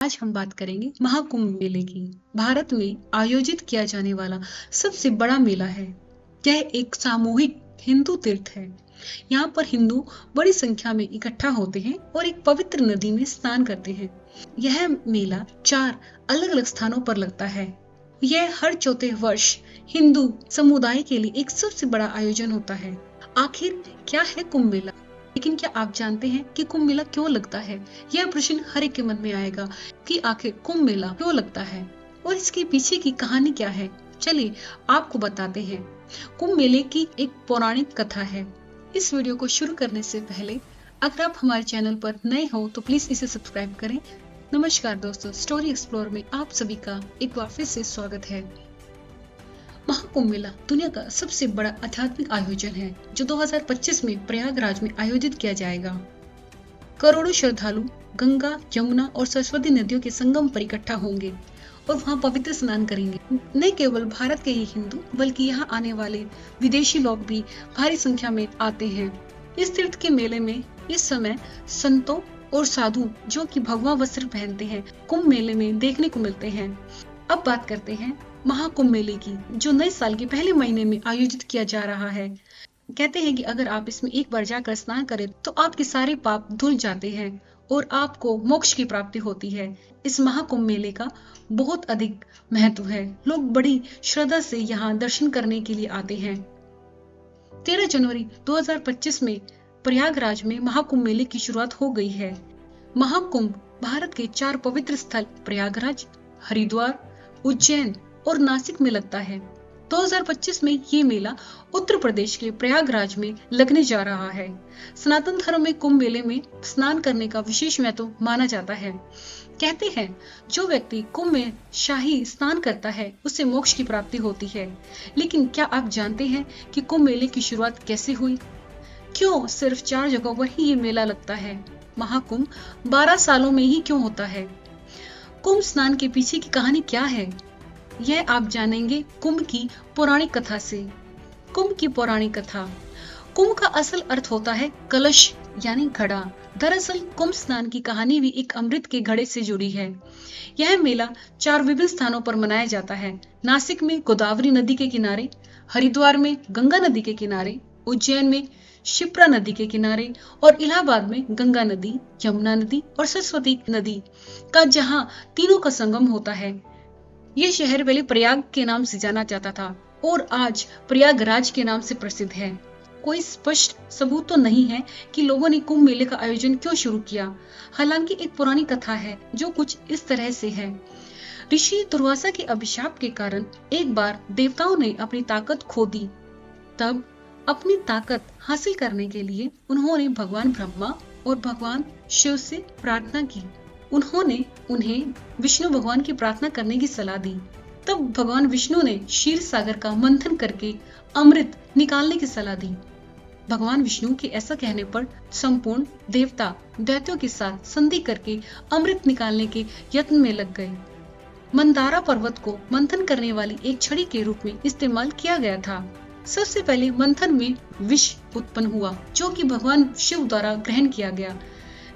आज हम बात करेंगे महाकुंभ मेले की। भारत में आयोजित किया जाने वाला सबसे बड़ा मेला है। यह एक सामूहिक हिंदू तीर्थ है। यहाँ पर हिंदू बड़ी संख्या में इकट्ठा होते हैं और एक पवित्र नदी में स्नान करते हैं। यह मेला 4 अलग-अलग स्थानों पर लगता है। यह हर चौथे वर्ष हिंदू समुदाय के लिए एक सबसे बड़ा आयोजन होता है। आखिर क्या है कुंभ मेला? लेकिन क्या आप जानते हैं कि कुंभ मेला क्यों लगता है? यह प्रश्न हर एक के मन में आएगा कि आखिर कुंभ मेला क्यों लगता है और इसके पीछे की कहानी क्या है। चलिए आपको बताते हैं। कुंभ मेले की एक पौराणिक कथा है। इस वीडियो को शुरू करने से पहले अगर आप हमारे चैनल पर नए हो तो प्लीज इसे सब्सक्राइब करें। नमस्कार दोस्तों, स्टोरी एक्सप्लोर में आप सभी का एक बार फिर से स्वागत है। महाकुंभ मेला दुनिया का सबसे बड़ा आध्यात्मिक आयोजन है जो 2025 में प्रयागराज में आयोजित किया जाएगा। करोड़ों श्रद्धालु गंगा, यमुना और सरस्वती नदियों के संगम पर इकट्ठा होंगे और वहां पवित्र स्नान करेंगे। न केवल भारत के ही हिंदू बल्कि यहाँ आने वाले विदेशी लोग भी भारी संख्या में आते हैं। इस तीर्थ के मेले में इस समय संतों और साधु जो कि भगवा वस्त्र पहनते हैं कुंभ मेले में देखने को मिलते हैं। अब बात करते हैं महाकुंभ मेले की, जो नए साल के पहले महीने में आयोजित किया जा रहा है। कहते हैं कि अगर आप इसमें एक बार जाकर स्नान करें तो आपके सारे पाप धुल जाते हैं और आपको मोक्ष की प्राप्ति होती है। इस महाकुंभ मेले का बहुत अधिक महत्व है। लोग बड़ी श्रद्धा से यहाँ दर्शन करने के लिए आते हैं। 13 जनवरी 2025 में प्रयागराज में महाकुंभ मेले की शुरुआत हो गई है। महाकुंभ भारत के 4 पवित्र स्थल प्रयागराज, हरिद्वार, उज्जैन और नासिक में लगता है। 2025 में ये मेला उत्तर प्रदेश के प्रयागराज में लगने जा रहा है। सनातन धर्म में कुंभ मेले में स्नान करने का विशेष महत्व माना जाता है। कहते हैं जो व्यक्ति कुंभ में शाही स्नान करता है उसे मोक्ष की प्राप्ति होती है। लेकिन क्या आप जानते हैं कि कुंभ मेले की शुरुआत कैसे हुई? क्यों सिर्फ 4 जगहों पर ही ये मेला लगता है? महाकुंभ 12 सालों में ही क्यों होता है? कुंभ स्नान के पीछे की कहानी क्या है, यह आप जानेंगे कुंभ की पौराणिक कथा से। कुंभ की पौराणिक कथा। कुंभ का असल अर्थ होता है कलश यानी घड़ा। दरअसल कुंभ स्नान की कहानी भी एक अमृत के घड़े से जुड़ी है। यह मेला 4 विभिन्न स्थानों पर मनाया जाता है। नासिक में गोदावरी नदी के किनारे, हरिद्वार में गंगा नदी के किनारे, उज्जैन में शिप्रा नदी के किनारे और इलाहाबाद में गंगा नदी, यमुना नदी और सरस्वती नदी का जहां तीनों का संगम होता है। ये शहर पहले प्रयाग के नाम से जाना जाता था और आज प्रयागराज के नाम से प्रसिद्ध है। कोई स्पष्ट सबूत तो नहीं है कि लोगों ने कुंभ मेले का आयोजन क्यों शुरू किया। हालांकि एक पुरानी कथा है जो कुछ इस तरह से है। ऋषि दुर्वासा के अभिशाप के कारण एक बार देवताओं ने अपनी ताकत खो दी। तब अपनी ताकत हासिल करने के लिए उन्होंने भगवान ब्रह्मा और भगवान शिव से प्रार्थना की। उन्होंने उन्हें विष्णु भगवान की प्रार्थना करने की सलाह दी। तब भगवान विष्णु ने क्षीर सागर का मंथन करके अमृत निकालने की सलाह दी। भगवान विष्णु के ऐसा कहने पर संपूर्ण देवता दैत्यों के साथ संधि करके अमृत निकालने के यत्न में लग गए। मंदारा पर्वत को मंथन करने वाली एक छड़ी के रूप में इस्तेमाल किया गया था। सबसे पहले मंथन में विष उत्पन्न हुआ जो कि भगवान शिव द्वारा ग्रहण किया गया।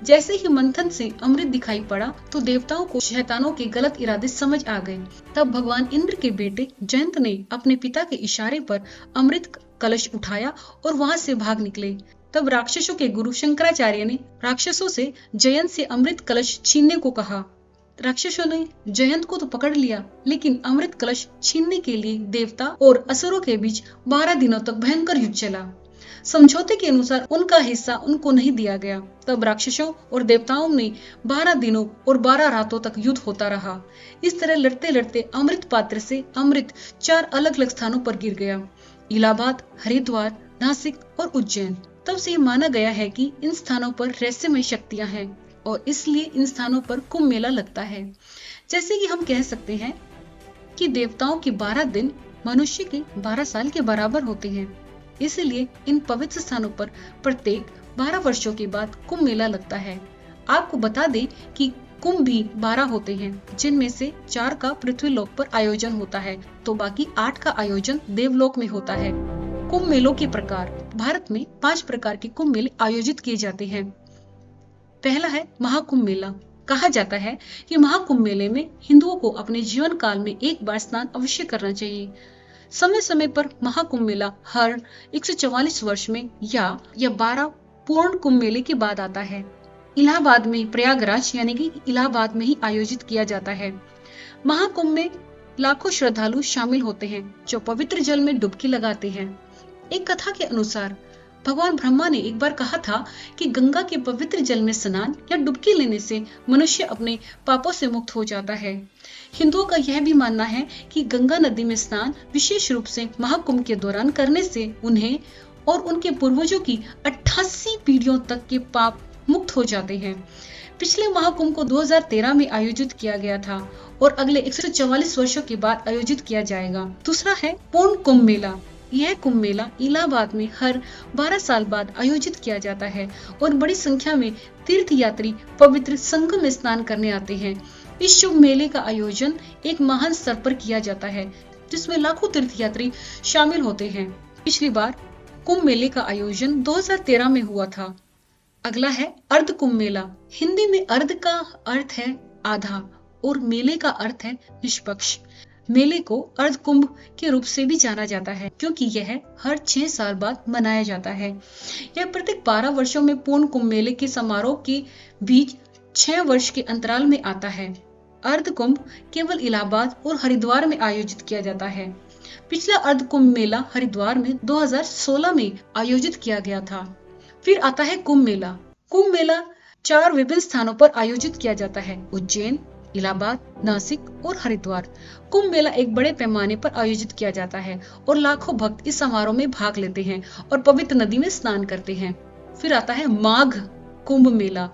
जैसे ही मंथन से अमृत दिखाई पड़ा तो देवताओं को शैतानों के गलत इरादे समझ आ गए। तब भगवान इंद्र के बेटे जयंत ने अपने पिता के इशारे पर अमृत कलश उठाया और वहां से भाग निकले। तब राक्षसों के गुरु शंकराचार्य ने राक्षसों से जयंत से अमृत कलश छीनने को कहा। राक्षसों ने जयंत को तो पकड़ लिया, लेकिन अमृत कलश छीनने के लिए देवता और असुरों के बीच 12 दिनों तक भयंकर युद्ध चला। समझौते के अनुसार उनका हिस्सा उनको नहीं दिया गया। तब राक्षसों और देवताओं में 12 दिनों और 12 रातों तक युद्ध होता रहा। इस तरह लड़ते लड़ते अमृत पात्र से अमृत 4 अलग अलग स्थानों पर गिर गया। इलाहाबाद, हरिद्वार, नासिक और उज्जैन। तब से माना गया है कि इन स्थानों पर रहस्यमय शक्तियां हैं और इसलिए इन स्थानों पर कुंभ मेला लगता है। जैसे कि हम कह सकते हैं कि देवताओं के 12 दिन मनुष्य के 12 साल के बराबर होते हैं। इसलिए इन पवित्र स्थानों पर प्रत्येक 12 वर्षों के बाद कुंभ मेला लगता है। आपको बता दें कि कुंभ भी 12 होते हैं, जिनमें से 4 का पृथ्वीलोक पर आयोजन होता है तो बाकी 8 का आयोजन देवलोक में होता है। कुंभ मेलों के प्रकार। भारत में 5 प्रकार के कुंभ मेले आयोजित किए जाते हैं। पहला है महाकुंभ मेला। कहा जाता है कि महाकुंभ मेले में हिंदुओं को अपने जीवन काल में एक बार स्नान अवश्य करना चाहिए। समय समय पर महाकुंभ मेला हर 144 वर्ष में या 12 पूर्ण कुंभ मेले के बाद आता है। इलाहाबाद में प्रयागराज यानी कि इलाहाबाद में ही आयोजित किया जाता है। महाकुंभ में लाखों श्रद्धालु शामिल होते हैं जो पवित्र जल में डुबकी लगाते हैं। एक कथा के अनुसार भगवान ब्रह्मा ने एक बार कहा था कि गंगा के पवित्र जल में स्नान या डुबकी लेने से मनुष्य अपने पापों से मुक्त हो जाता है। हिंदुओं का यह भी मानना है कि गंगा नदी में स्नान विशेष रूप से महाकुंभ के दौरान करने से उन्हें और उनके पूर्वजों की 88 पीढ़ियों तक के पाप मुक्त हो जाते हैं। पिछले महाकुंभ को 2013 में आयोजित किया गया था और अगले 144 वर्षों के बाद आयोजित किया जाएगा। दूसरा है पूर्ण कुंभ मेला। यह कुंभ मेला इलाहाबाद में हर 12 साल बाद आयोजित किया जाता है और बड़ी संख्या में तीर्थ यात्री पवित्र संगम में स्नान करने आते हैं। इस शुभ मेले का आयोजन एक महान स्तर पर किया जाता है जिसमें लाखों तीर्थ यात्री शामिल होते हैं। पिछली बार कुंभ मेले का आयोजन 2013 में हुआ था। अगला है अर्ध कुंभ मेला। हिंदी में अर्ध का अर्थ है आधा और मेले का अर्थ है निष्पक्ष। मेले को अर्ध कुंभ के रूप से भी जाना जाता है क्योंकि यह हर 6 साल बाद मनाया जाता है। यह प्रत्येक 12 वर्षों में पूर्ण कुंभ मेले के समारोह के बीच 6 वर्ष के अंतराल में आता है। अर्ध कुंभ केवल इलाहाबाद और हरिद्वार में आयोजित किया जाता है। पिछला अर्ध कुंभ मेला हरिद्वार में 2016 में आयोजित किया गया था। फिर आता है कुंभ मेला। कुंभ मेला 4 विभिन्न स्थानों पर आयोजित किया जाता है, उज्जैन, इलाहाबाद, नासिक और हरिद्वार। कुंभ मेला एक बड़े पैमाने पर आयोजित किया जाता है और लाखों भक्त इस समारोह में भाग लेते हैं और पवित्र नदी में स्नान करते हैं। फिर आता है माघ कुंभ मेला।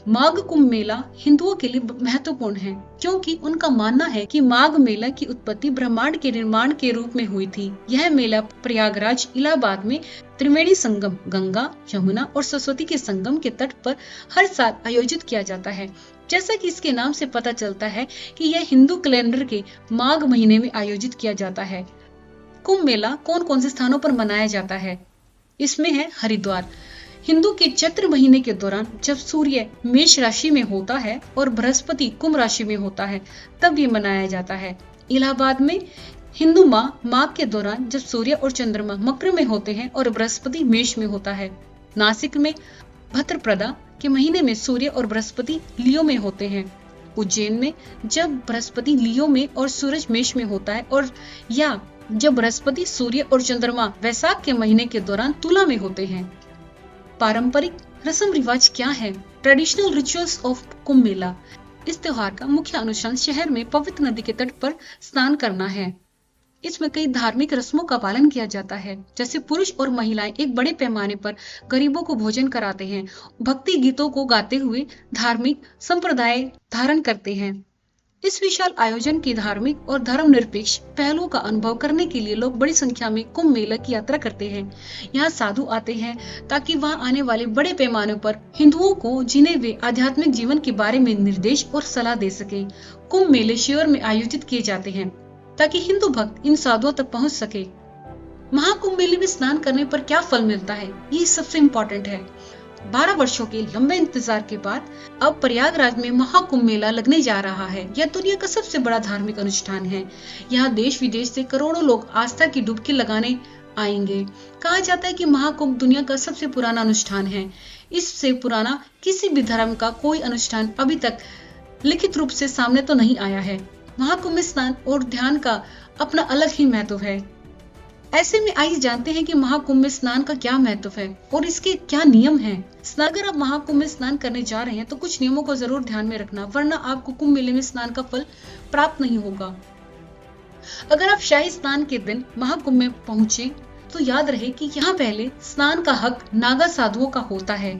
माघ कुंभ मेला हिंदुओं के लिए महत्वपूर्ण है क्योंकि उनका मानना है कि माघ मेला की उत्पत्ति ब्रह्मांड के निर्माण के रूप में हुई थी। यह मेला प्रयागराज इलाहाबाद में त्रिवेणी संगम गंगा, यमुना और सरस्वती के संगम के तट पर हर साल आयोजित किया जाता है। जैसा कि इसके नाम से पता चलता है कि यह हिंदू कैलेंडर के माघ महीने में आयोजित किया जाता है। कुंभ मेला कौन कौन से स्थानों पर मनाया जाता है? इसमें है हरिद्वार। हिंदू के चैत्र महीने के दौरान जब सूर्य मेष राशि में होता है और बृहस्पति कुंभ राशि में होता है तब ये मनाया जाता है। इलाहाबाद में हिंदू माघ के दौरान जब सूर्य और चंद्रमा मकर में होते हैं और बृहस्पति मेष में होता है। नासिक में भद्रप्रदा के महीने में सूर्य और बृहस्पति लियो में होते हैं। उज्जैन में जब बृहस्पति लियो में और सूरज मेष में होता है और या जब बृहस्पति सूर्य और चंद्रमा वैशाख के महीने के दौरान तुला में होते हैं। पारंपरिक रस्म रिवाज क्या है? Traditional rituals of Kumbh Mela. इस त्योहार का मुख्य अनुष्ठान शहर में पवित्र नदी के तट पर स्नान करना है। इसमें कई धार्मिक रस्मों का पालन किया जाता है, जैसे पुरुष और महिलाएं एक बड़े पैमाने पर गरीबों को भोजन कराते हैं, भक्ति गीतों को गाते हुए धार्मिक संप्रदाय धारण करते हैं। इस विशाल आयोजन के धार्मिक और धर्मनिरपेक्ष पहलुओं का अनुभव करने के लिए लोग बड़ी संख्या में कुंभ मेला की यात्रा करते हैं। यहाँ साधु आते हैं ताकि वहाँ आने वाले बड़े पैमाने पर हिंदुओं को जीने हुए आध्यात्मिक जीवन के बारे में निर्देश और सलाह दे सके। कुंभ मेले शहर में आयोजित किए जाते हैं ताकि हिंदू भक्त इन साधुओं तक पहुँच सके। महाकुंभ मेले में स्नान करने पर क्या फल मिलता है, ये सबसे इम्पोर्टेंट है। 12 वर्षों के लंबे इंतजार के बाद अब प्रयागराज में महाकुंभ मेला लगने जा रहा है। यह दुनिया का सबसे बड़ा धार्मिक अनुष्ठान है। यहाँ देश विदेश से करोड़ों लोग आस्था की डुबकी लगाने आएंगे। कहा जाता है कि महाकुंभ दुनिया का सबसे पुराना अनुष्ठान है। इससे पुराना किसी भी धर्म का कोई अनुष्ठान अभी तक लिखित रूप से सामने तो नहीं आया है। महाकुंभ में स्नान और ध्यान का अपना अलग ही महत्व है। ऐसे में आइए जानते हैं कि महाकुंभ में स्नान का क्या महत्व है और इसके क्या नियम हैं। अगर आप महाकुंभ में स्नान करने जा रहे हैं तो कुछ नियमों को जरूर ध्यान में रखना, वरना आपको कुंभ मेले में स्नान का फल प्राप्त नहीं होगा। अगर आप शाही स्नान के दिन महाकुंभ में पहुंचे तो याद रहे कि यहाँ पहले स्नान का हक नागा साधुओं का होता है,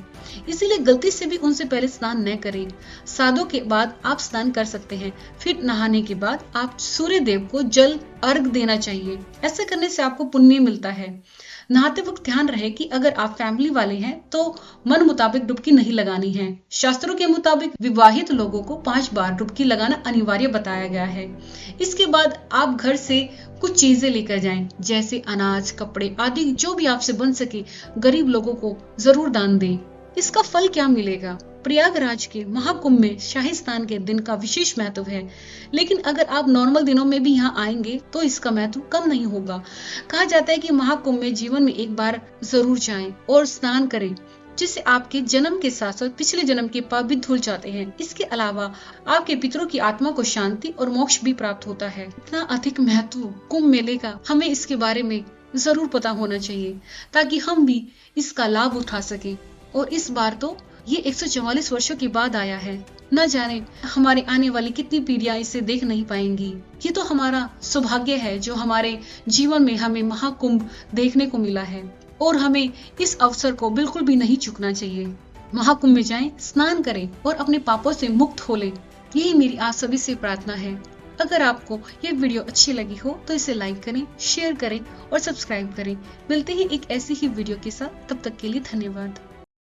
इसीलिए गलती से भी उनसे पहले स्नान न करें। साधु के बाद आप स्नान कर सकते हैं। फिर नहाने के बाद आप सूर्य देव को जल अर्घ देना चाहिए। ऐसा करने से आपको पुण्य मिलता है। नहाते वक्त ध्यान रहे कि अगर आप फैमिली वाले हैं तो मन मुताबिक डुबकी नहीं लगानी है। शास्त्रों के मुताबिक विवाहित लोगों को 5 बार डुबकी लगाना अनिवार्य बताया गया है। इसके बाद आप घर से कुछ चीजें लेकर जाएं, जैसे अनाज, कपड़े आदि जो भी आपसे बन सके गरीब लोगों को जरूर दान दें। इसका फल क्या मिलेगा? प्रयागराज के महाकुंभ में शाही स्नान के दिन का विशेष महत्व है, लेकिन अगर आप नॉर्मल दिनों में भी यहाँ आएंगे तो इसका महत्व कम नहीं होगा। कहा जाता है कि महाकुंभ में जीवन में एक बार जरूर जाएं और स्नान करें, जिससे आपके जन्म के साथ साथ पिछले जन्म के पाप भी धुल जाते हैं। इसके अलावा आपके पितरों की आत्मा को शांति और मोक्ष भी प्राप्त होता है। इतना अधिक महत्व कुंभ मेले का हमें इसके बारे में जरूर पता होना चाहिए, ताकि हम भी इसका लाभ उठा सकें। और इस बार तो ये 144 वर्षों के बाद आया है। न जाने हमारी आने वाली कितनी पीढ़ियां इसे देख नहीं पाएंगी। ये तो हमारा सौभाग्य है जो हमारे जीवन में हमें महाकुंभ देखने को मिला है, और हमें इस अवसर को बिल्कुल भी नहीं चूकना चाहिए। महाकुंभ में जाएं, स्नान करें और अपने पापों से मुक्त हो लें। यही मेरी आप सभी से प्रार्थना है। अगर आपको ये वीडियो अच्छी लगी हो तो इसे लाइक करें, शेयर करें और सब्सक्राइब करें। मिलते हैं एक ऐसी ही वीडियो के साथ, तब तक के लिए धन्यवाद।